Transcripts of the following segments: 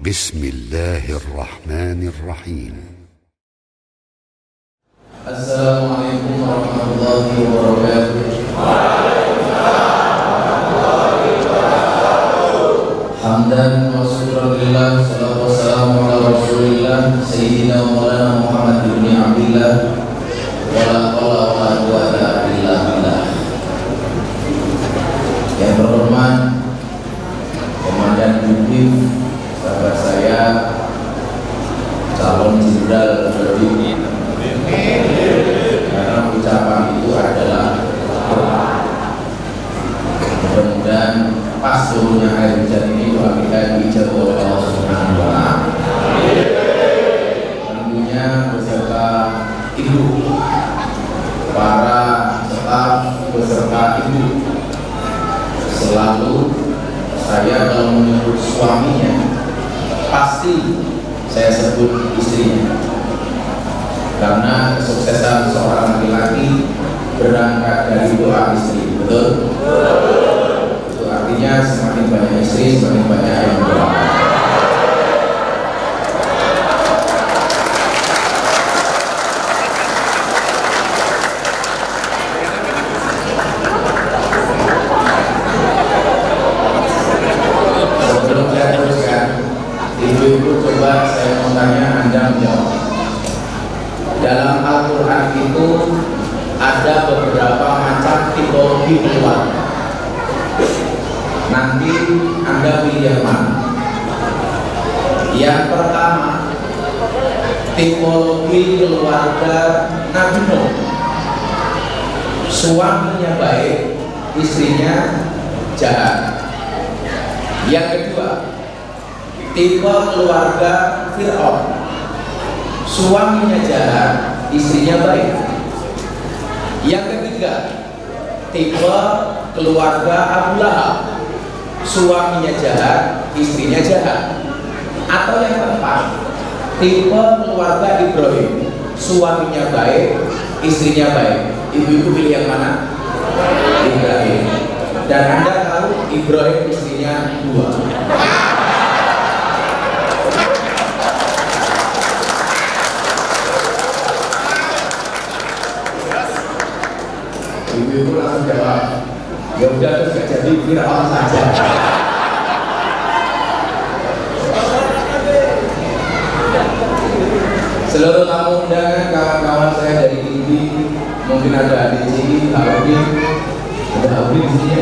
بسم الله الرحمن الرحيم. السلام عليكم ورحمة الله وبركاته. حمدا وشكرا لله والصلاة والسلام على رسول الله سيدنا مولانا محمد بن عبد الله ولا حول ولا قوة إلا بالله. Yang terhormat Komandan Yudif, sahabat saya, calon jenderal Yudif, karena ucapan itu adalah mudah-mudahan pas turunnya air hujan ini doa kita diijabah oleh Allah Subhanahu wa Ta'ala. Tentunya beserta ibu, para staf beserta ibu. Selalu saya kalau menyebut suaminya pasti saya sebut istrinya, karena kesuksesan seorang laki-laki berangkat dari doa istri. Betul? Itu artinya semakin banyak istri, semakin banyak yang berdoa. Sebelum saya teruskan, ibu-ibu coba saya mau tanya, Anda menjawab. Dalam Al-Quran itu ada beberapa macam tipologi keluarga. Nanti Anda pilih yang mana? Yang pertama, tipologi keluarga Nabi Nuh. Suaminya baik, istrinya jahat. Yang kedua, tipe keluarga Fir'aun. Suaminya jahat, istrinya baik. Yang ketiga, tipe keluarga Abu Lahab. Suaminya jahat, istrinya jahat. Atau yang keempat, tipe keluarga Ibrahim. Suaminya baik, istrinya baik. Ibu-ibu pilih yang mana? Ibrahim. Dan Anda tahu Ibrahim istrinya 2. Ibu-ibu langsung jawab, ya udah terus gak jadi Fir'aun saja. Seluruh tamu undangan, kawan-kawan saya dari TV, mungkin ada di sini, Pak Audi, ada Audi di sini,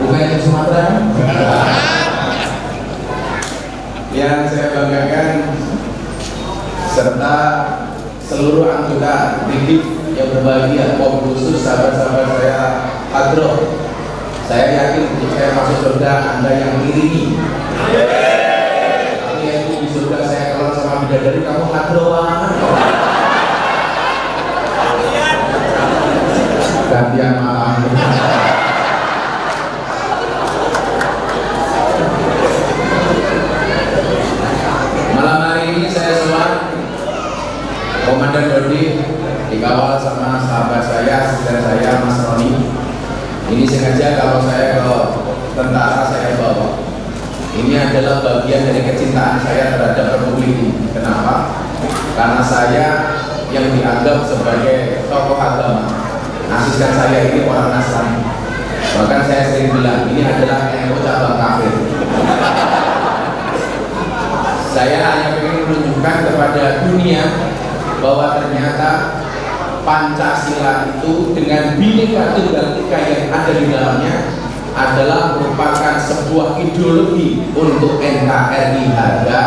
bukan yang Sumatera. Yang saya banggakan serta seluruh anggota TV yang berbahagia, khusus sahabat-sahabat saya Hadroh. Saya yakin untuk saya masuk surga Anda yang iringi. Tapi yang di surga saya kalau sama bidadari, kamu Hadroh banget. Gantian malam. Malam hari ini saya sholat Komandan Dodi dikawal sama sahabat saya, asisten saya, Mas Roni. Ini sengaja kalau saya ke tentara saya bawa. Ini adalah bagian dari kecintaan saya terhadap Republik ini. Kenapa? Karena saya yang dianggap sebagai tokoh agama. Asisten saya ini orang Nasrani. Bahkan saya sering bilang ini adalah NU cabang kafir. Saya hanya ingin menunjukkan kepada dunia bahwa ternyata Pancasila itu dengan Bhinneka Tunggal Ika yang ada di dalamnya adalah merupakan sebuah ideologi untuk NKRI harga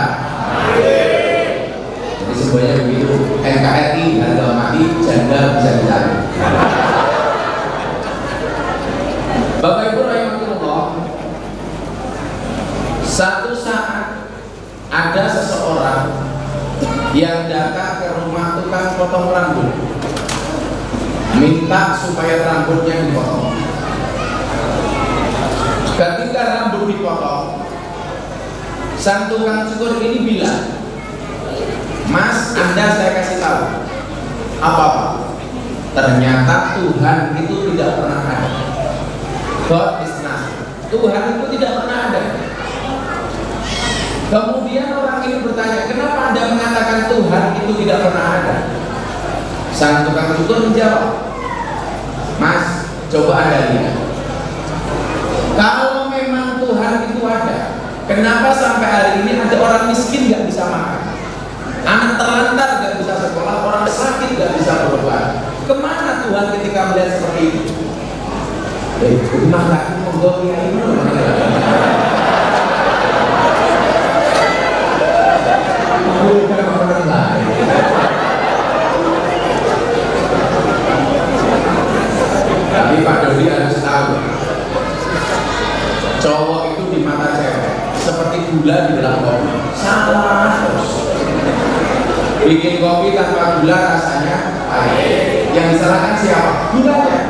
mati. Jadi sebenarnya begitu, NKRI harga mati, janda bisa dicari. Bapak Ibu rahimahullah, satu saat ada seseorang yang datang ke rumah tukang potong rambut, minta supaya rambutnya dipotong. Ketika rambut dipotong, sang tukang cukur ini bilang, Mas, Anda saya kasih tahu apa-apa. Ternyata Tuhan itu tidak pernah ada. God is not. Tuhan itu tidak pernah ada. Kemudian bertanya, kenapa Anda mengatakan Tuhan itu tidak pernah ada? Sang tukang cukur menjawab, Mas, coba Anda lihat. Kalau memang Tuhan itu ada, kenapa sampai hari ini ada orang miskin nggak bisa makan, anak terlantar nggak bisa sekolah, orang sakit nggak bisa berobat? Kemana Tuhan ketika melihat seperti itu? Maka menggolnya itu tapi Pak Dodi harus tahu, cowok itu di mata cewek seperti gula di dalam kopi. Salah terus. Bikin kopi tanpa gula rasanya pahit. Yang disalahkan siapa? Gulanya.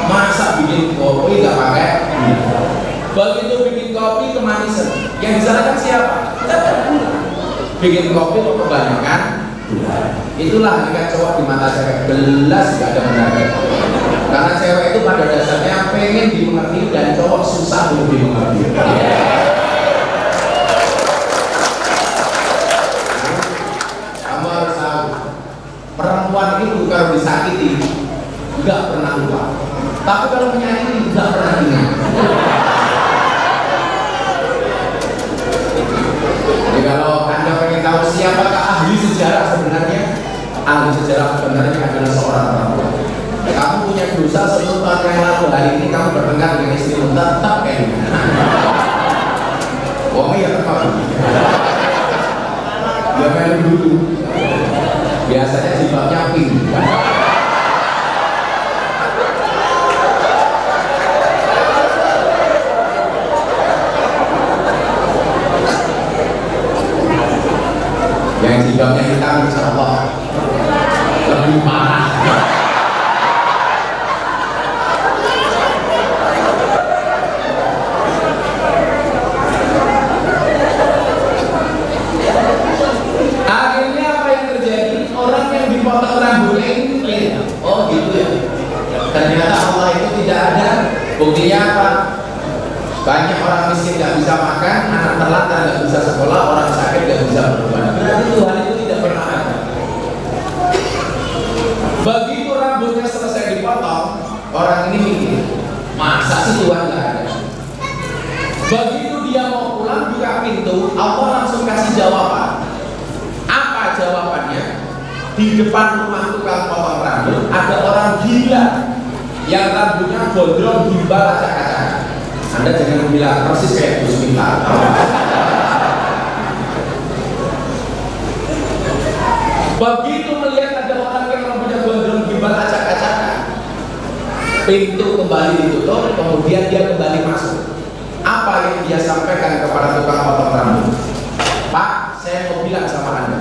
Masa bikin kopi nggak pakai gula? Begitu bikin kopi kemanisan. Yang disalahkan siapa? Tetap gula. Bikin kopi kok kebanyakan gula. Itulah hakikat cowok di mata cewek. Jelas nggak ada benarnya. Karena cewek itu pada dasarnya pengen dimengerti dan cowok susah untuk dimengerti. Kamu harus tahu, perempuan itu kalau disakiti nggak pernah lupa, tapi kalau menyakiti nggak pernah ingat. Jadi kalau Anda pengen tahu siapakah ahli sejarah sebenarnya, ahli sejarah sebenarnya adalah seorang perempuan. Kamu punya dosa 10 tahun yang lalu, hari ini kamu bertengkar dengan istrimu, tetap kayak gini. Wong ya tetap. Dia melu dulu. Biasanya jilbabnya pink. Yang jilbabnya hitam insya Allah lebih parah. Ternyata Allah itu tidak ada. Buktinya apa? Banyak orang miskin nggak bisa makan, anak terlantar nggak bisa sekolah, orang sakit nggak bisa berobat. Berarti Tuhan itu tidak pernah ada. Begitu rambutnya selesai dipotong, orang ini mikir, masa sih Tuhan nggak ada? Begitu dia mau pulang buka pintu, Allah langsung kasih jawaban. Apa jawabannya? Di depan rumah tukang potong rambut ada orang gila yang rambutnya gondrong gimbal acak-acak. Anda jangan bilang persis kayak Gus Miftah. Begitu melihat ada orang yang rambutnya gondrong gimbal acak-acakan, pintu kembali ditutup, kemudian dia kembali masuk. Apa yang dia sampaikan kepada tukang potong rambut? Pak, saya mau bilang sama Anda,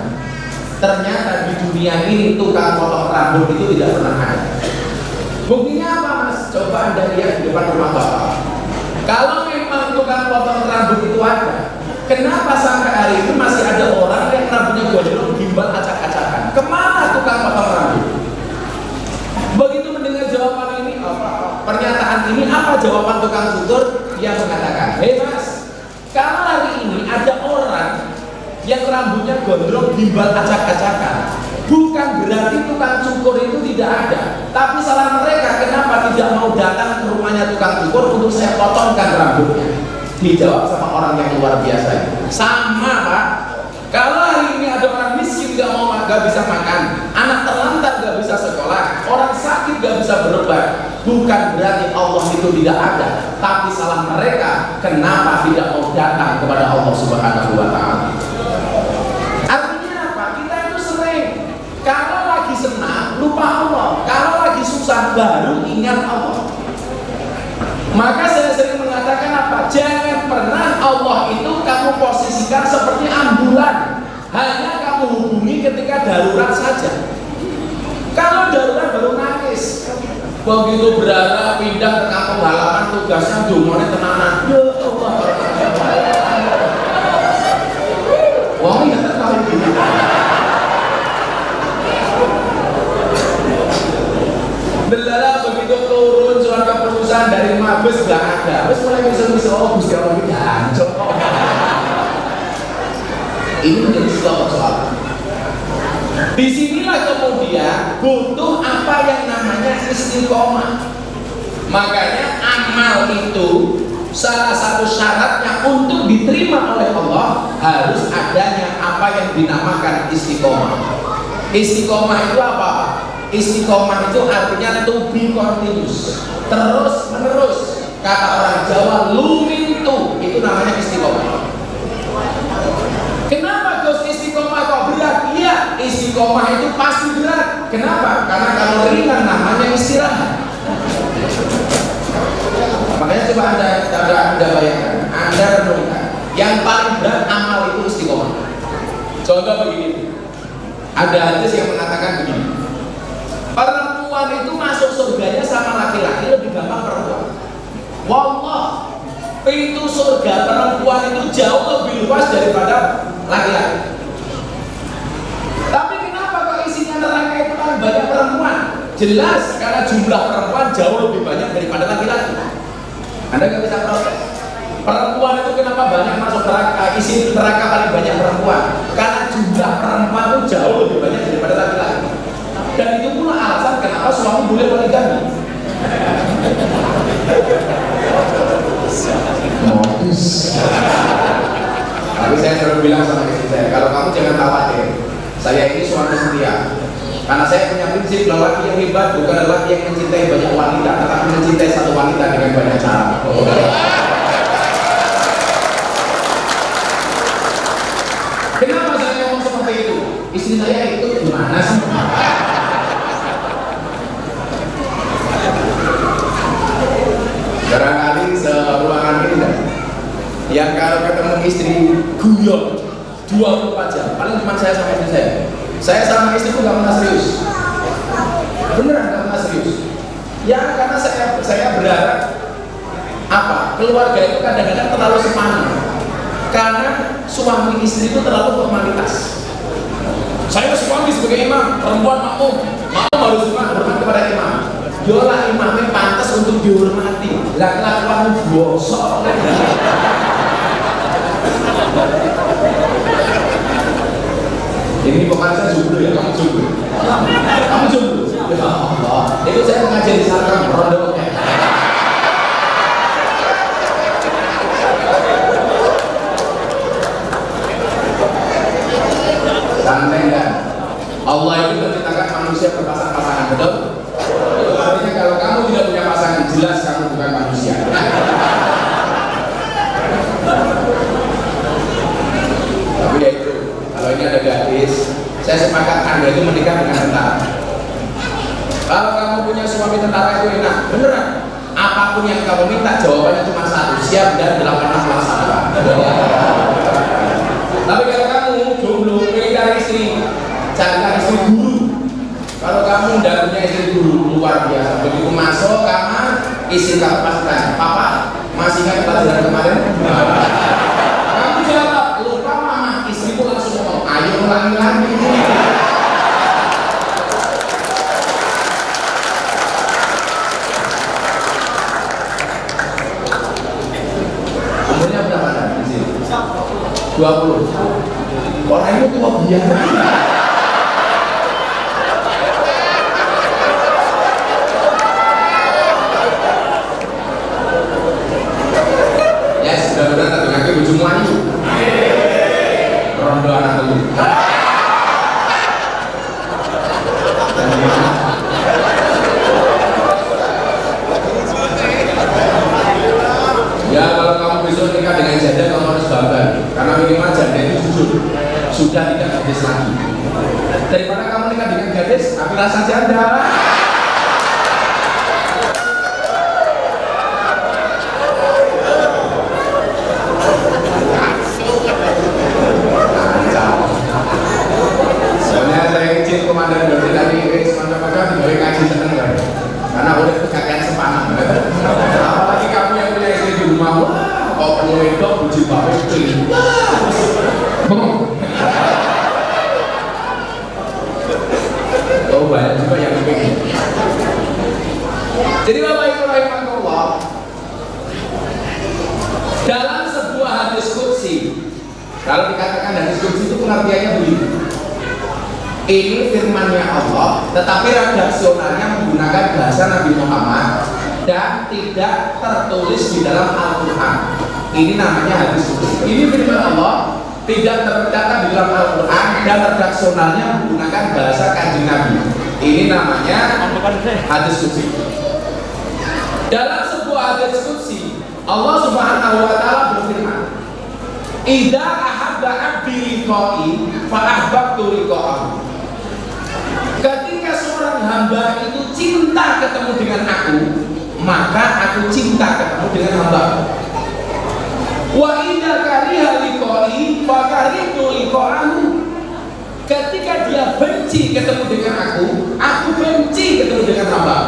ternyata di dunia ini tukang potong rambut itu tidak pernah ada. Buktinya apa, Mas? Coba Anda lihat di depan rumah Bapak. Kalau memang tukang potong rambut itu ada, kenapa sampai hari ini masih ada orang yang rambutnya gondrong gimbal acak-acakan? Kemana tukang potong rambut? Begitu mendengar jawaban ini, pernyataan ini, apa jawaban tukang cukur? Yang mengatakan, hei Mas, kalau hari ini ada orang yang rambutnya gondrong gimbal acak-acakan, bukan berarti tukang cukur itu tidak ada, tapi salah mereka kenapa tidak mau datang ke rumahnya tukang cukur untuk saya potongkan rambutnya. Dijawab sama orang yang luar biasa itu, sama Pak, kalau hari ini ada orang miskin gak bisa makan, anak terlantar gak bisa sekolah, orang sakit gak bisa berobat, bukan berarti Allah itu tidak ada, tapi salah mereka kenapa tidak mau datang kepada Allah Subhanahu wa Ta'ala. Artinya apa? Kita itu sering kalau lagi senang lupa Allah, kalau lagi susah baru ingat Allah. Maka saya sering mengatakan apa? Jangan pernah Allah itu kamu posisikan seperti ambulan, hanya kamu hubungi ketika darurat saja. Kalau darurat baru nangis. Begitu berada pindah ke kampung halaman, tugasnya dumone tenanan. Ya Allah. Wong ya tahu gitu. Delala begitu turun surat keputusan dari Mabes gak ada. Wes mulai misal-misal oh Gusti Allah iki jancuk. Ini menjadi sebuah persoalan. Disinilah kemudian butuh apa yang namanya istiqomah. Makanya amal itu salah satu syaratnya untuk diterima oleh Allah harus adanya apa yang dinamakan istiqomah. Istiqomah itu apa? Istiqomah itu artinya to be continuous, terus menerus. Kata orang Jawa lumintu, itu namanya istiqomah. Kenapa Gus istiqomah kok berat? Iya, istiqomah itu pasti berat. Kenapa? Karena kalau ringan namanya istirahat. Makanya coba anda bayangkan, anda renungkan, yang paling berat amal itu istiqomah. Contoh begini, ada hadis yang mengatakan begini, perempuan itu masuk surganya sama laki-laki lebih gampang perempuan. Wallah, pintu surga perempuan itu jauh lebih luas daripada laki-laki. Tapi kenapa kok isinya neraka itu paling banyak perempuan? Jelas karena jumlah perempuan jauh lebih banyak daripada laki-laki. Anda nggak bisa protes. Perempuan itu kenapa banyak masuk neraka? Isi neraka paling banyak perempuan karena jumlah perempuan itu jauh lebih banyak daripada laki-laki. Dan itu pula alasan kenapa suami boleh poligami. Modus. Tapi saya selalu bilang sama istri saya, kalau kamu jangan khawatir, saya ini suami setia. Karena saya punya prinsip bahwa laki yang hebat bukan laki yang mencintai banyak wanita, tetapi mencintai satu wanita dengan banyak cara. Kenapa saya ngomong seperti itu? Istri saya itu gimana sih? Barangkali seruangan ini kan, yang kalau ketemu istri guyon 24 jam, paling cuma saya sama istri saya. Saya sama istriku gak pernah serius, beneran gak pernah serius. Ya karena saya berharap apa? Keluarga itu kadang-kadang terlalu sepadan. Karena suami istri itu terlalu formalitas. Saya suami sebagai imam, perempuan makmum harus hormat kepada imam. Yolah imamnya pantas untuk dihormati. Laki-laki bosok. Ini bukan saya jomblo ya, kamu jomblo. Kamu jomblo. Ya Allah, itu saya mengajar di sana rondonya. Santai kan? Allah itu menciptakan manusia berpasang-pasangan, betul? Itu artinya kalau kamu tidak punya pasangan, jelas kamu bukan manusia. Tapi ya itu, kalau ini ada gadis, saya sepakat Anda itu menikah dengan tentara. Kalau kamu punya suami tentara itu enak, beneran. Apapun yang kamu minta, jawabannya cuma satu, siap dan dilakukan melaksanakan. Tapi kalau kamu jomblo, pengen cari istri, carikan istri guru. Kalau kamu tidak punya istri guru, luar biasa. Begitu masuk kamar, istri kamu pasti tanya, Papa, masih ingat pelajaran kemarin? Kamu jawab, lupa mama. Istriku langsung ngomong, ayo ulangi lagi. Umurnya berapa kan di sini? 20. Orang itu tua biasa. Ya sudah-sudah tak dengar ke ujung lagi. Rondo anak dulu. Ya kalau kamu besok nikah dengan janda, kamu harus bangga. Karena minimal janda itu jujur, sudah tidak gadis lagi. Daripada kamu nikah dengan gadis, tapi rasa janda. Soalnya saya izin komandan Dodi tadi, semacam-macam boleh ngaji seneng kan? Karena udah kekayaan sepanang. Apalagi kamu yang punya istri di rumah, kok penuh itu puji bapak itu. Oh banyak juga yang begini. Jadi Bapak Ibu rahimahullah, dalam sebuah hadis qudsi Kalau dikatakan hadis qudsi itu pengertiannya begini. Ini firman-Nya Allah, tetapi redaksionalnya menggunakan bahasa Nabi Muhammad dan tidak tertulis di dalam Al-Quran. Ini namanya hadis qudsi. Ini firman Allah, tidak tercatat di dalam Al-Quran dan redaksionalnya menggunakan bahasa Kanjeng Nabi. Ini namanya hadis qudsi. Dalam sebuah hadis qudsi, Allah Subhanahu wa taala berfirman, "Idza ahabba 'abdi liqa'i fa ahbabtu liqa'ahu." Ketika seorang hamba itu cinta ketemu dengan aku, maka aku cinta ketemu dengan hamba. Wa idza kariha liqa'i fa karihtu liqa'ahu. Ketika dia benci ketemu dengan aku benci ketemu dengan hamba.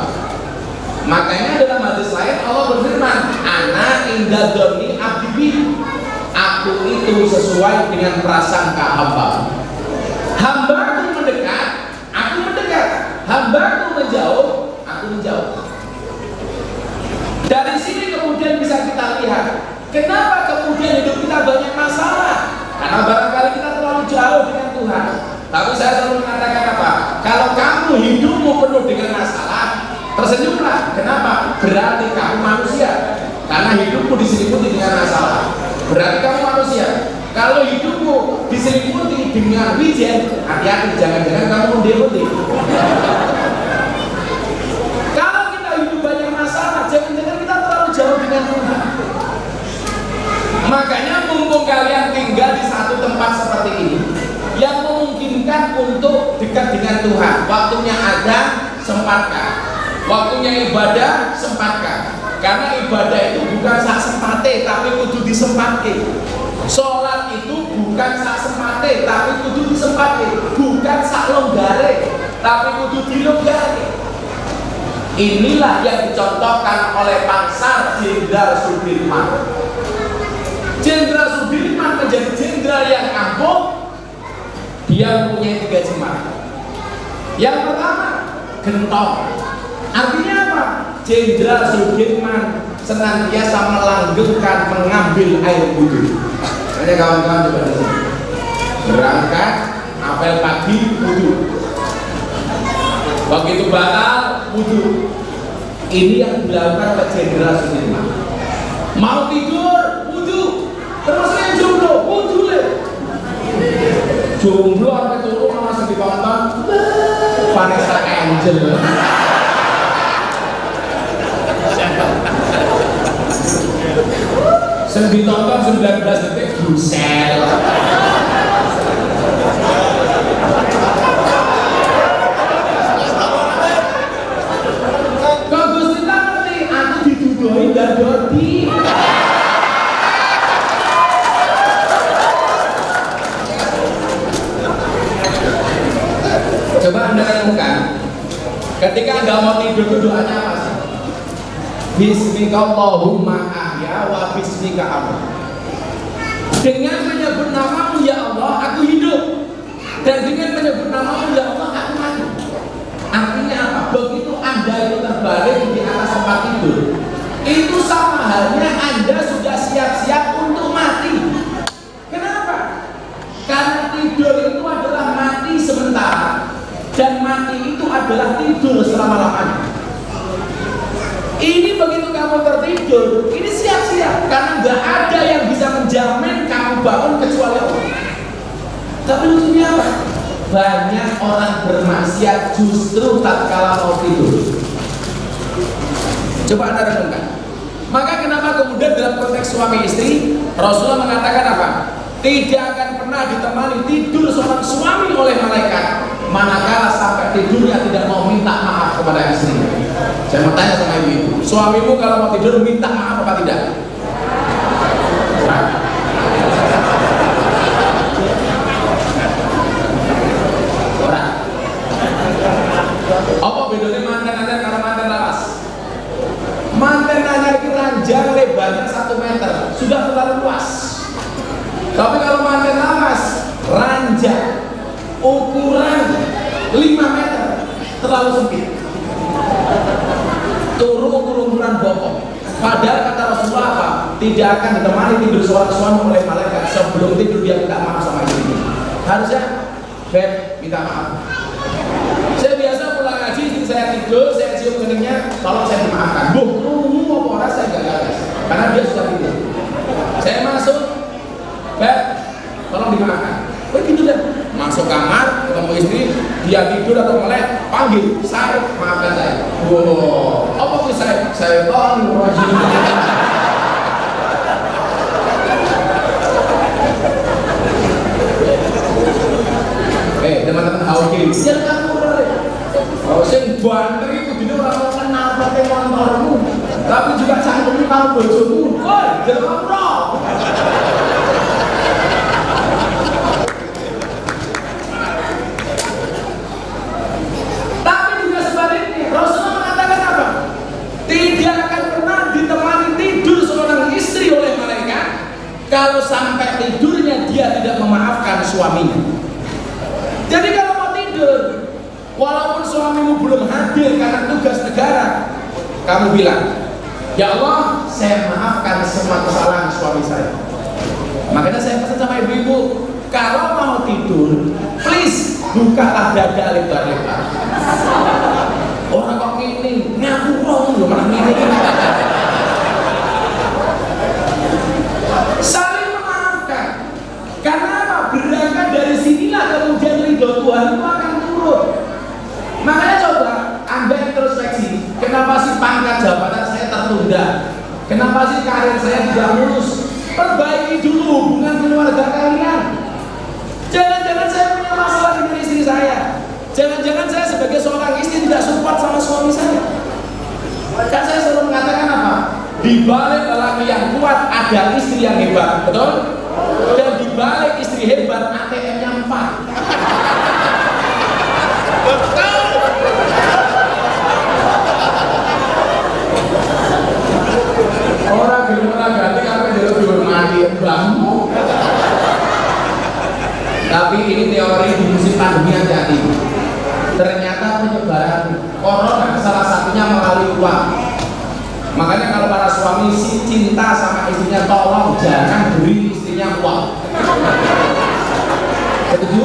Makanya dalam hadis lain Allah berfirman, "Ana inda dzanni 'abdi bi." Aku itu sesuai dengan prasangka hamba. Hambaku mendekat, aku mendekat. Hambaku menjauh, aku menjauh. Dari sini kemudian bisa kita lihat, kenapa kemudian hidup kita banyak masalah? Karena barangkali kita terlalu jauh dengan Tuhan. Tapi saya selalu mengatakan apa? Kalau kamu hidupmu penuh dengan masalah, tersenyumlah. Kenapa? Berarti kamu manusia. Karena hidupmu diselimuti dengan masalah. Berarti kamu manusia. Kalau hidupmu diselimuti dengan wijen, hati-hati, jangan-jangan kamu mendekati. Kalau kita hidup banyak masalah, jangan-jangan kita terlalu jauh dengan Tuhan. Makanya mumpung kalian tinggal di satu tempat seperti ini yang memungkinkan untuk dekat dengan Tuhan, waktunya ada, sempatkan. Waktunya ibadah, sempatkan. Karena ibadah itu bukan sak sempate, tapi kudu disempatke. Sholat itu bukan sak sempate, tapi kudu disempatke. Bukan sak longgare, tapi kudu dilonggare. Inilah yang dicontohkan oleh Pansar Jenderal Sudirman. Jenderal Sudirman menjadi jenderal yang ampuh. Dia mempunyai 3 jimat. Yang pertama, gentong. Artinya apa? Jenderal Sudirman senantiasa melanggengkan mengambil air wudhu. Hanya kawan-kawan coba lihat. Berangkat, apel pagi, wudhu. Begitu batal, wudhu. Ini yang dilakukan oleh Jenderal Sudirman. Mau tidur, wudhu. Terus yang jomblo, wudhu le. Jomblo sampai turun langsung ditonton Vanessa Angel. Yang ditonton 19 detik Brusel. Kok Gusti tak ngerti? Aku diduduhi dan dodi. Coba Anda renungkan, ketika Anda mau tidur itu doanya apa sih? Bismikallahumma ahya wa bismika amut. Dengan menyebut namamu ya Allah aku hidup, dan dengan menyebut namamu ya Allah aku mati. Artinya apa? Begitu Anda itu terbalik di atas tempat tidur, itu sama halnya Anda sudah siap-siap untuk mati. Kenapa? Karena tidur itu adalah mati sementara, dan mati itu adalah tidur selama-lamanya. Ini begitu kamu tertidur, ini siap-siap, karena nggak ada yang bisa menjamin kamu bangun kecuali Allah. Tapi lucunya apa? Banyak orang bermaksiat justru tatkala mau tidur. Coba Anda renungkan. Maka kenapa kemudian dalam konteks suami istri, Rasulullah mengatakan apa? Tidak akan pernah ditemani tidur seorang suami oleh malaikat manakala sampai tidurnya tidak mau minta maaf kepada istrinya. Saya mau tanya sama ibu-ibu, suamimu kalau mau tidur minta maaf apa tidak? Orang. Apa bedanya mantan anyar kalau mantan lawas? Mantan anyar itu ranjang lebarnya 1 meter, sudah terlalu luas. Tapi kalau mantan lawas, ranjang ukuran 5 meter, terlalu sempit. Turun ukuran bokong. Padahal kata Rasulullah apa? Tidak akan ditemani tidur seorang suami oleh malaikat sebelum sebelum tidur dia minta maaf sama istrinya. Harusnya Beb, minta maaf. Saya biasa pulang ngaji, istri saya tidur, saya cium keningnya, tolong saya dimaafkan. Apa orang saya gak gagas, karena dia sudah tidur. Saya masuk, Beb, tolong dimaafkan. Begitu deh, masuk kamar, ketemu istri, dia tidur atau melek, panggil, saya, maafkan saya. Wow, apa sih saya rajin. Teman-teman hawa kiri, jangan kamu balik. Kalau saya banter itu dulu orang kenal pakai motormu, tapi juga canggung kamu bojomu. Woi, jangan ngobrol. Tapi juga sebaliknya, Rasulullah mengatakan apa? Tidak akan pernah ditemani tidur seorang istri oleh malaikat kalau sampai tidurnya dia tidak memaafkan suaminya. Jadi kalau mau tidur, walaupun suamimu belum hadir karena tugas negara, kamu bilang, ya Allah, saya maafkan semua kesalahan suami saya. Makanya saya pesan sama ibu-ibu, kalau mau tidur, please bukalah dada lebar-lebar. Orang kok gini, ngapurong loh malah gini. Saling memaafkan. Karena apa? Berangkat dari sinilah kemudian ridho Tuhan itu akan turun. Makanya coba Anda introspeksi, kenapa sih pangkat jabatan saya tertunda? Kenapa sih karir saya tidak mulus? Perbaiki dulu hubungan keluarga kalian. Jangan-jangan saya punya masalah dengan istri saya. Jangan-jangan saya sebagai seorang istri tidak support sama suami saya. Kan saya selalu mengatakan apa? Di balik lelaki yang kuat ada istri yang hebat, betul? Dan di balik istri hebat ATM-nya 4. Betul. Orang gelem ganti apa jadi dihormati mbahmu. Tapi ini teori di musim pandemi hati-hati. Ternyata penyebaran corona salah satunya melalui uang. Makanya kalau para suami cinta sama istrinya, tolong jangan beri istrinya uang. Setuju?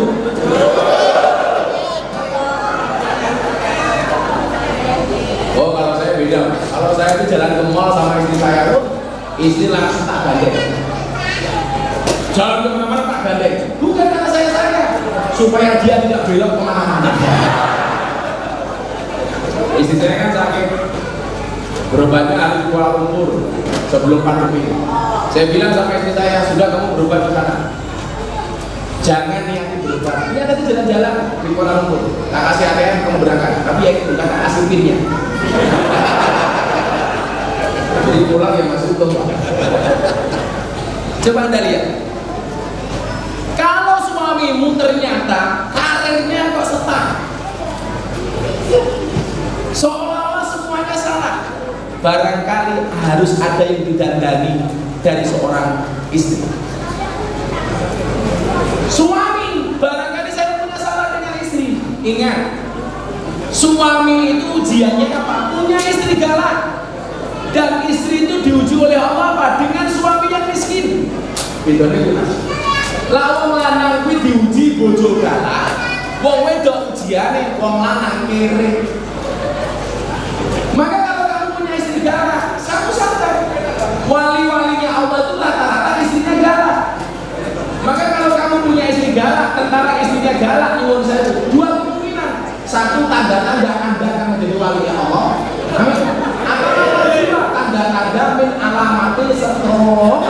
Oh, kalau saya beda. Kalau saya itu jalan ke mall sama istri saya, istri langsung tak gandeng. Jalan kemana-mana tak gandeng. Bukan karena saya, supaya dia tidak belok kemana-mana. Istri saya kan sakit, berobatnya harus di Kuala Lumpur sebelum pandemi. Saya bilang sama istri saya, sudah kamu berobat di sana. Jangan niati berobat. Ini ada jalan-jalan di Kuala Lumpur. Tak kasih ATM kamu berangkat. Tapi ya itu bukan tak kasih pinnya. Jadi pulang ya masuk ke rumah. Coba Anda lihat. Kalau suamimu ternyata karirnya kok stuck, seolah-olah semuanya salah, barangkali harus ada yang didandani dari seorang istri. Suami, barangkali saya punya salah dengan istri. Ingat, suami itu ujiannya apa? Punya istri galak. Dan istri itu diuji oleh Allah apa? Dengan suami yang miskin. Bedanya jelas. Lalu lanang kuwi diuji bojo galak, wong wedok ujiane wong lanang kere. Maka kalau kamu punya istri galak, satu santai. Wali-walinya Allah itu rata-rata istrinya galak. Maka kalau kamu punya istri galak, tentara istrinya galak, nyuwun saya dua kemungkinan. Satu, tanda-tanda Anda akan menjadi wali Allah. Amin. Atau kedua, tanda-tanda min alamatil stroh.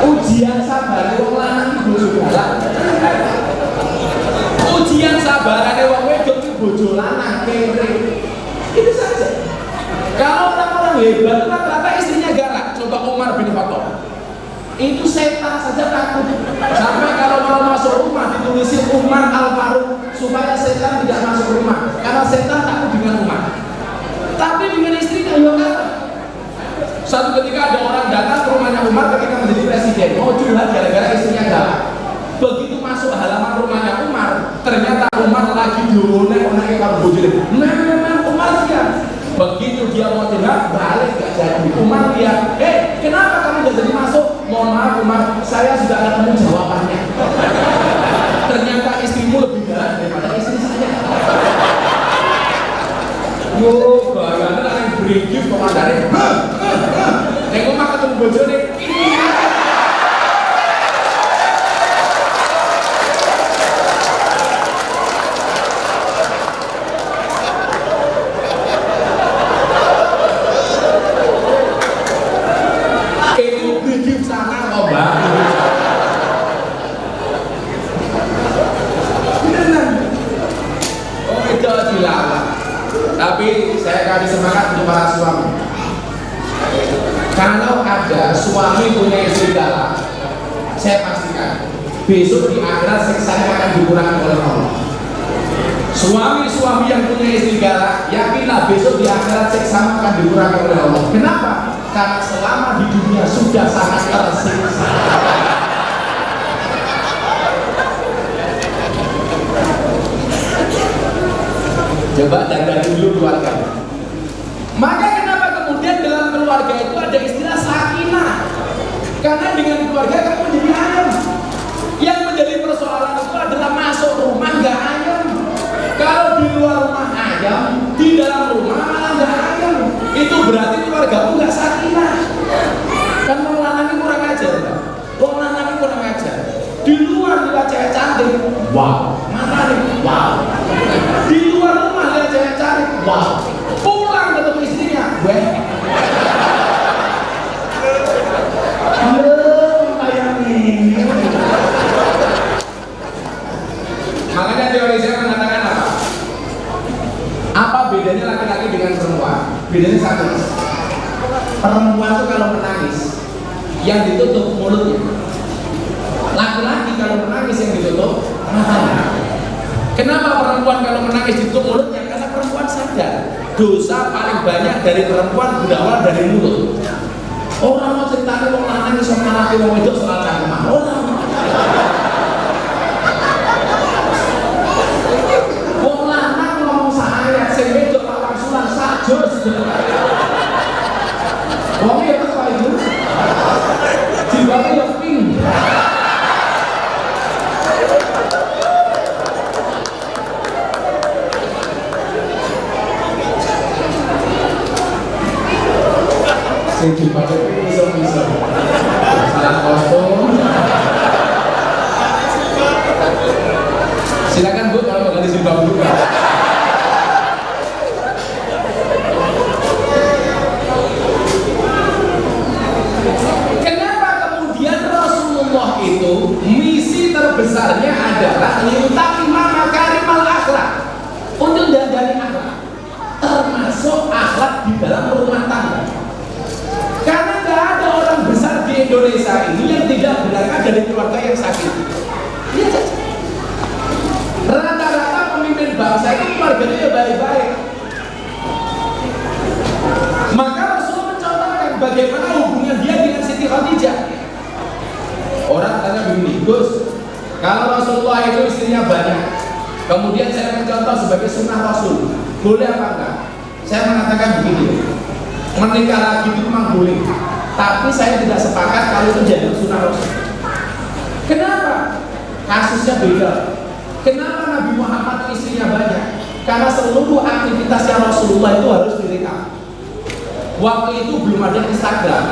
Ujian sabar wong lanang bojo galak. Ujian sabarane wong wedok iki bojo lanang kere. Itu saja. Kalau orang-orang hebat rata-rata istrinya galak. Coba Umar bin Khattab. Itu setan saja takut. Sampai kalau mau masuk rumah ditulisin Umar Al-Faruq supaya setan tidak masuk rumah. Karena setan takut dengan Umar. Tapi dengan istrinya ya galak. Suatu ketika ada orang datang ke rumahnya Umar ketika menjadi presiden, mau curhat gara-gara istrinya galak. Begitu masuk halaman rumahnya Umar, ternyata Umar lagi dionek-onek karo bojone. Begitu dia mau tinggal, balik gak jadi. Umar lihat, kenapa kamu gak jadi masuk? Mohon maaf Umar, saya sudah ketemu jawabannya. Ternyata istrimu lebih galak daripada istri saya. Yo, bayangkan ada yang berikut komandannya. Yang Umar ketemu bojone, ini tapi saya kasih semangat untuk para suami. Kalau ada suami punya istri galak, saya pastikan besok di akhirat siksanya akan dikurangi oleh Allah. Suami-suami yang punya istri galak, yakinlah besok di akhirat siksanya akan dikurangi oleh Allah. Kenapa? Karena selama di dunia sudah sangat tersiksa. Coba dari dulu keluarga. Maka kenapa kemudian dalam keluarga itu ada istilah sakinah? Karena dengan keluarga kamu menjadi ayam. Yang menjadi persoalan itu adalah masuk rumah nggak ayam. Kalau di luar rumah ayam, di dalam rumah malah nggak ayam. Itu berarti keluargamu nggak sakinah. Kan orang lanang kurang ajar, orang lanang kurang ajar. Di luar lihat cewek cantik, wow, mana nih, wow. Di luar rumah lihat cewek cantik, wow. Pulang ketemu istrinya, weh. Halo, kayak ini. Makanya teori saya mengatakan apa? Apa bedanya laki-laki dengan perempuan? Bedanya satu. Perempuan itu kalau menangis, yang ditutup mulutnya. Laki-laki kalau menangis yang ditutup matanya. Kenapa perempuan kalau menangis ditutup mulutnya? Karena perempuan sadar dosa paling banyak dari perempuan berawal dari mulut. Orang mau cerita orang lanang iso ngalahke wong wedok soal cangkeman. Orang wong lanang ngomong sahayat sing wedok lawan sulan sajos. Wong ya apa itu? Dibagi yo ping. Sing dipakai bisa salah kostum. Silakan Bu kalau mau ganti jilbab dulu. Kenapa kemudian Rasulullah itu misi terbesarnya adalah liutakima makarimal akhlak, untuk dandani akhlak, termasuk akhlak di dalam rumah tangga. Karena tidak ada orang besar di Indonesia ini yang tidak berangkat dari keluarga yang sakit. Iya saja. Rata-rata pemimpin bangsa itu keluarganya ya baik-baik. Maka Rasul mencontohkan bagaimana hubungan dia dengan Siti Khadijah. Orang tanya begini, Gus, kalau Rasulullah itu istrinya banyak, kemudian saya mencontoh sebagai sunnah Rasul, boleh apa enggak? Saya mengatakan begini, menikah lagi itu memang boleh, tapi saya tidak sepakat kalau itu jadi sunnah Rasul. Kenapa? Kasusnya beda. Kenapa Nabi Muhammad istrinya banyak? Karena seluruh aktivitasnya Rasulullah itu harus direkam. Waktu itu belum ada Instagram,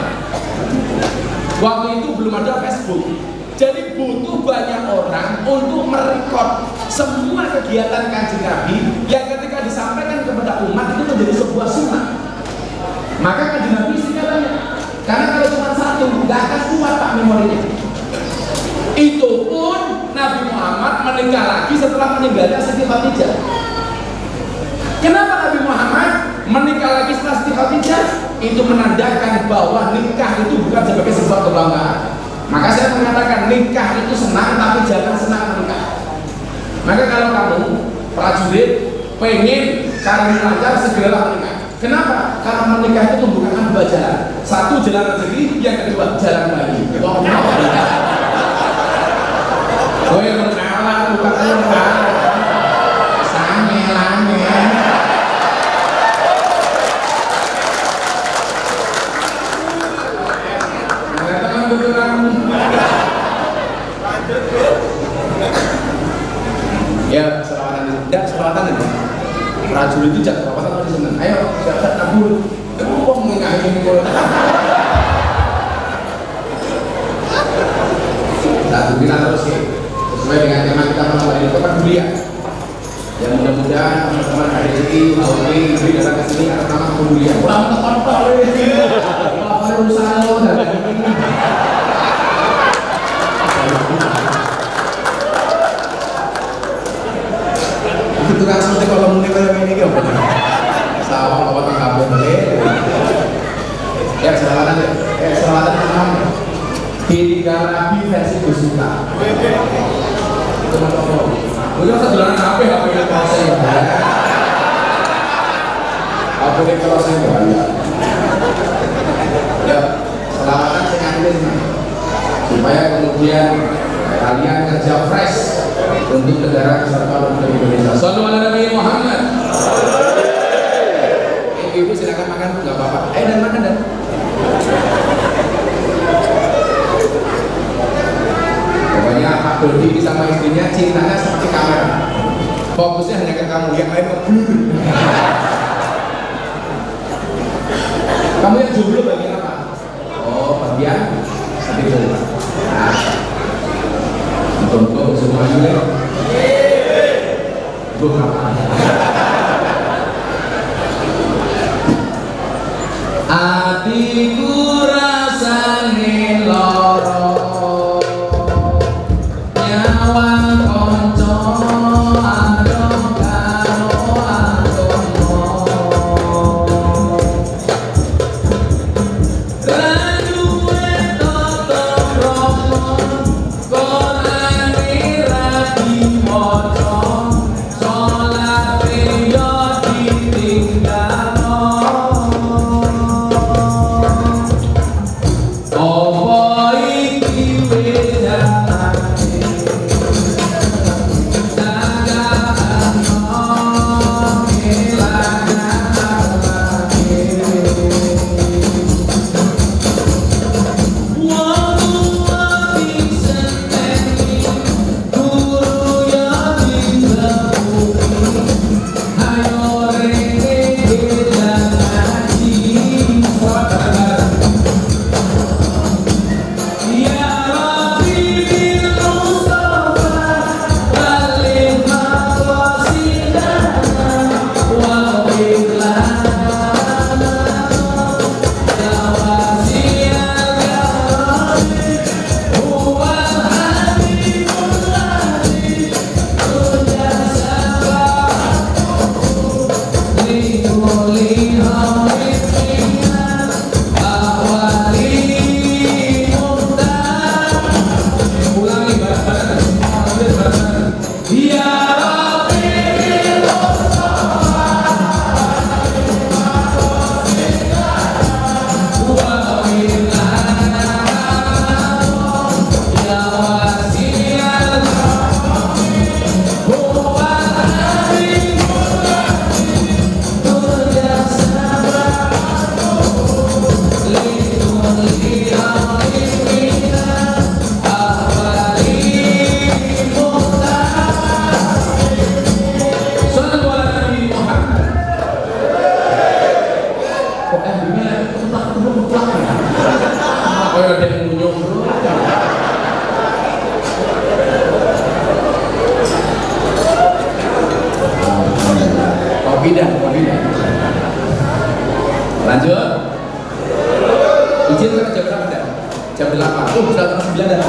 waktu itu belum ada Facebook. Jadi butuh banyak orang untuk merekod semua kegiatan Kanjeng Nabi yang ketika disampaikan kepada umat itu menjadi sebuah sunnah. Maka Kanjeng Nabi istrinya banyak. Karena kalau cuma satu, nggak akan kuat Pak memorinya. Itu pun Nabi Muhammad menikah lagi setelah meninggalnya Siti Khadijah. Kenapa Nabi Muhammad menikah lagi setelah Siti Khadijah? Itu menandakan bahwa nikah itu bukan sebagai sebuah kebanggaan. Maka saya mengatakan nikah itu senang, tapi jangan senang menikah. Maka kalau kamu prajurit pengen karir lancar, segeralah menikah. Kenapa? Karena menikah itu membukakan dua jalan. Satu jalan rezeki, yang kedua jalan bayi. Oh yang mengalah, bukan mengalah. Sange-lange. prajurit itu jatuh apa kan seneng. Ayo siap-siap tabur. Wong mengahi ini kok. Nah, kita terus ya. Sesuai dengan tema kita pada hari ini kepedulian. Ya mudah-mudahan teman-teman hari ini tahun ini lebih datang ke sini atas nama kepedulian. Pulang ke kantor ini. Apa usaha lo dan ini. Itu kan seperti kalau mulai film ini gitu. Sawang apa kabel boleh. Ya selawatan deh. Selawatan teman. Tiga Nabi versi Gusuka. Itu teman-teman. Udah sebulan HP ini proses ya. HP ini proses ya. Ya, selawatan saya ambil supaya kemudian kalian kerja fresh untuk negara kesatuan Republik Indonesia. Shallallahu ala Nabi Muhammad. Ibu silakan makan, nggak apa-apa. Ayo dan makan dan. Pokoknya Pak Dodi sama istrinya cintanya seperti kamera. Fokusnya hanya ke kamu, yang lain ngeblur. Kamu yang jomblo bagian apa? Oh, bagian seperti itu. Nah, untuk semua ini. Gue apa? Hatiku rasane loro. Lanjut. Izin kan jam berapa dah? Jam 8. Oh, sudah jam 9 dah.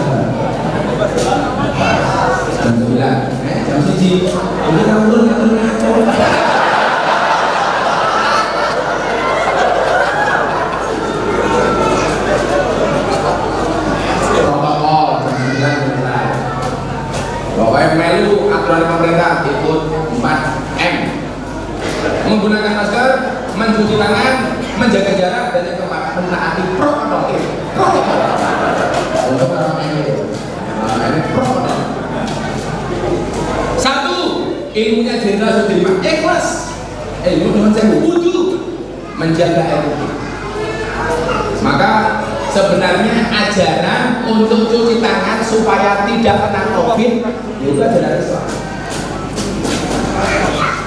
Jam 9. Jam 1. Ini kamu turun ngaco. Protokol jam 9 mulai. Pokoknya melu aturan pemerintah ikut 4M. Menggunakan masker, mencuci tangan, menjaga jarak, dan yang keempat menaati protokol. Untuk orang ini, ini protokol. 1. Ilmunya Jenderal Sudirman ikhlas. Ilmu dengan saya wudhu menjaga ilmu. Maka sebenarnya ajaran untuk cuci tangan supaya tidak kena COVID itu ajaran Islam.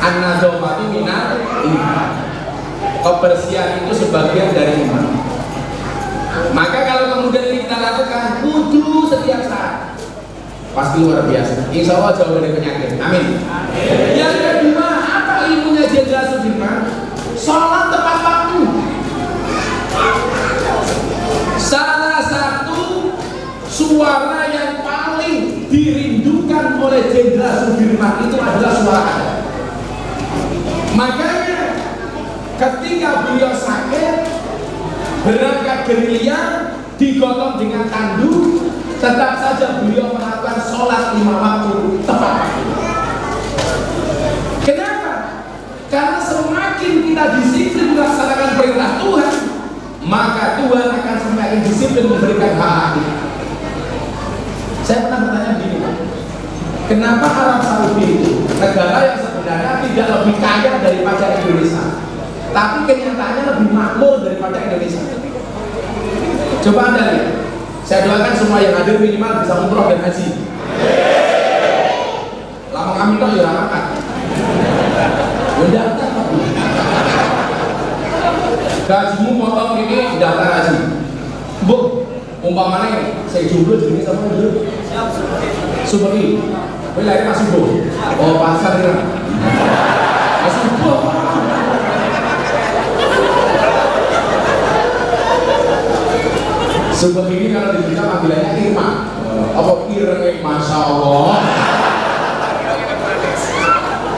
An-nadzafatu minal iman. Kebersihan itu sebagian dari iman. Maka kalau kemudian ini kita lakukan wudu setiap saat, pasti luar biasa. Insya Allah jauh dari penyakit. Amin. Yang kedua, apa ilmunya Jenderal Sudirman? Sholat tepat waktu. Salah satu suara yang paling dirindukan oleh Jenderal Sudirman itu adalah suara azan. Makanya ketika beliau sakit, berangkat gerilya, digotong dengan tandu, tetap saja beliau melakukan sholat 5 waktu tepat. Kenapa? Karena semakin kita disiplin melaksanakan perintah Tuhan, maka Tuhan akan semakin disiplin memberikan hak kita. Saya pernah bertanya begini, kenapa Arab Saudi itu negara yang sebenarnya tidak lebih kaya daripada Indonesia, tapi kenyataannya lebih makmur daripada Indonesia? Coba Anda lihat. Saya doakan semua yang hadir minimal bisa umroh dan haji. Lama kami kok ya angkat. Udah gajimu potong ini daftar haji. Bu, umpamanya saya jomblo jadi sama dulu. Subagi, boleh lari masuk bu. Oh pasar ya. Masuk bu. Sebab ini kalau dibilang panggilannya Irma, apa Ireng, Masya Allah.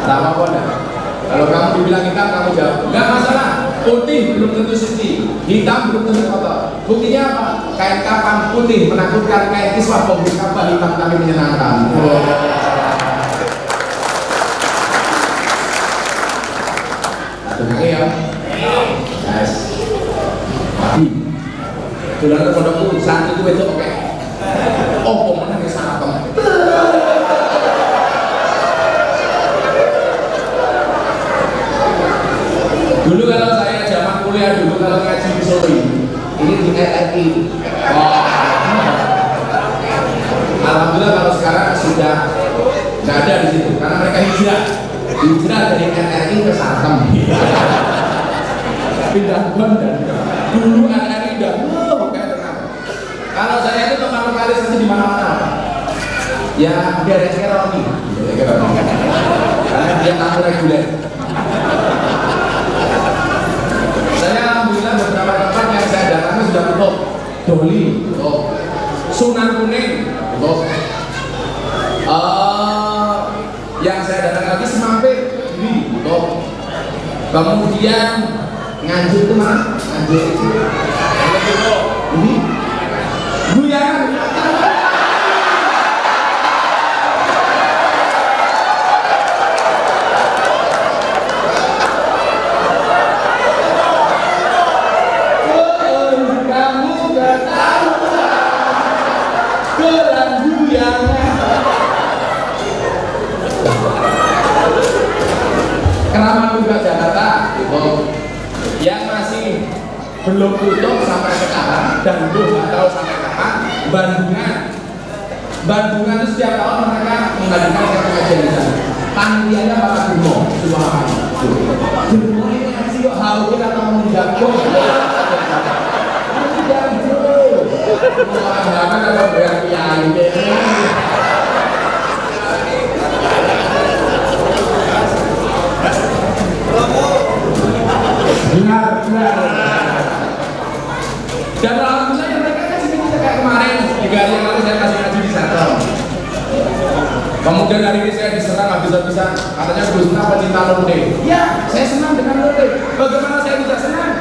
Tak apa-apa dah. Kalau kamu dibilang hitam, kamu jawab enggak masalah. Putih belum tentu suci, hitam belum tentu kotor. Buktinya apa? Kain kafan putih menakutkan, kain kiswah pembungkus kafan hitam tapi menyenangkan. Dengar ya, guys. Mati. Tulang pondokku saat itu oke. Oh, pemenang yang sangat teman. Dulu kalau saya zaman kuliah dulu kalau ngaji di Solo ini di RRI. Oh. Alhamdulillah kalau sekarang sudah nggak ada di situ karena mereka hijrah dari RRI ke Sarkem. Pindah Bandar. Dulu RRI dan kalau saya itu tempat lokalisasi di mana-mana, ya beresnya Roni, karena dia tamu reguler. Saya alhamdulillah beberapa tempat yang saya datangi sudah tutup. Doli, tutup. Sunan Kuning, tutup. Yang saya datang lagi Semampir, ini tutup. Kemudian Nganjuk itu mana? Nganjuk itu. Ini. Guyangan. Kamu gak tahu gelang guyangan. Keramat juga Jakarta yang masih belum tutup sampai sekarang dan belum tahu sampai kapan. Bandungan itu setiap tahun mereka mengadakan satu pengajian di sana. Panitianya Pak Bimo, Bimo ini ngaji kok haus kita mau menjago. Menjago. Orang kalau bayar kiai benar. Dan alhamdulillah mereka kan sini kayak kemarin 3 hari yang lalu saya kasih ngaji di sana. Kemudian hari ini saya diserang habis-habisan, katanya Gus Miftah pecinta londe. Ya, saya senang dengan londe. Bagaimana saya tidak senang?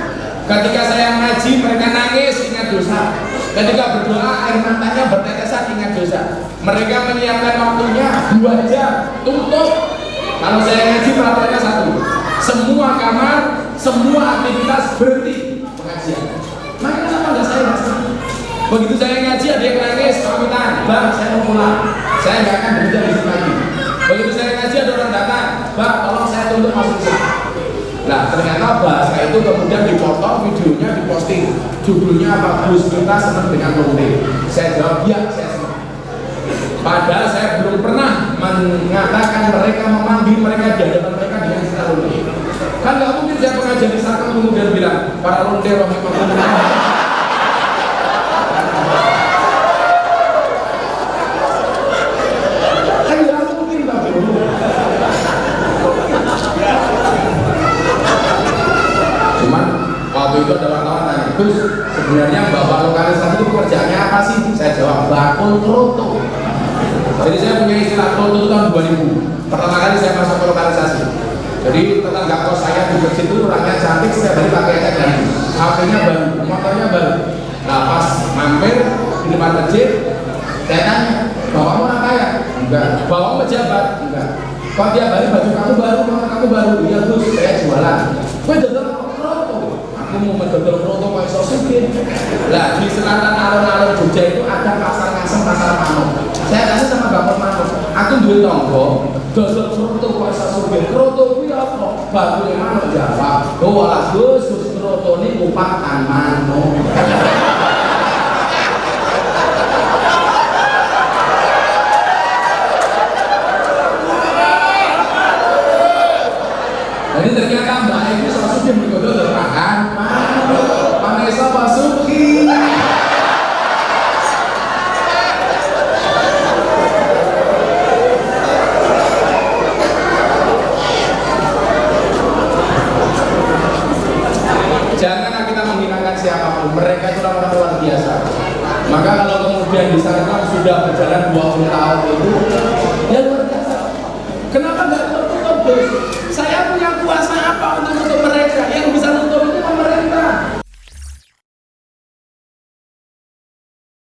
Ketika saya ngaji mereka nangis ingat dosa. Ketika berdoa air matanya bertetesan ingat dosa. Mereka menyiapkan waktunya 2 jam tutup. Kalau saya ngaji peraturannya 1. Semua kamar, semua aktivitas berhenti pengajian. Makanya sama enggak saya rasa. Begitu saya ngaji ada yang nangis, pamitan, Bang saya mau pulang, saya nggak akan berhenti di sini lagi. Begitu saya ngaji ada orang datang, Bang tolong saya tuntut masuk sini. Nah ternyata bahasa itu kemudian dipotong, videonya diposting, judulnya apa? Gus Miftah senang dengan londe. Saya jawab ya, saya senang. Padahal saya belum pernah mengatakan mereka, memanggil mereka di hadapan mereka dengan Waktu itu ada wartawan tanya, Gus, sebenarnya Bapak lokalisasi itu pekerjaannya apa sih? Saya jawab, bakul kroto. Jadi saya punya istilah kroto itu tahun 2000. Pertama kali saya masuk ke lokalisasi. Jadi tetangga kos saya di masjid itu orangnya cantik, setiap hari pakai cat dan HP-nya baru, motornya baru. Nah pas mampir di depan masjid, saya tanya, Bapak mau apa ya? Enggak. Bapak mau pejabat? Enggak. Kok tiap hari baju kamu baru, motor kamu baru? Iya Gus, saya jualan. Gue dodol kroto. Aku mau mendodol kroto kok iso sugih. Lah di selatan alun-alun Jogja itu ada pasar Ngasem, pasar Manuk. Saya tanya sama Bapak Manuk, aku duwe tangga, dodol kroto kok iso sugih. Kroto kuwi apa? Bakule manuk jawab. Oh walah Gus, kroto niku pakan manuk. Jadi ternyata Mbak Egi Sosuki berkodoh terpakan Vanessa Pasuki. Janganlah kita menghinakan siapapun, mereka itu orang-orang luar biasa. Maka kalau kemudian disangka sudah berjalan 20 tahun itu, ya luar biasa. Kenapa nggak tertutup Gus? Saya punya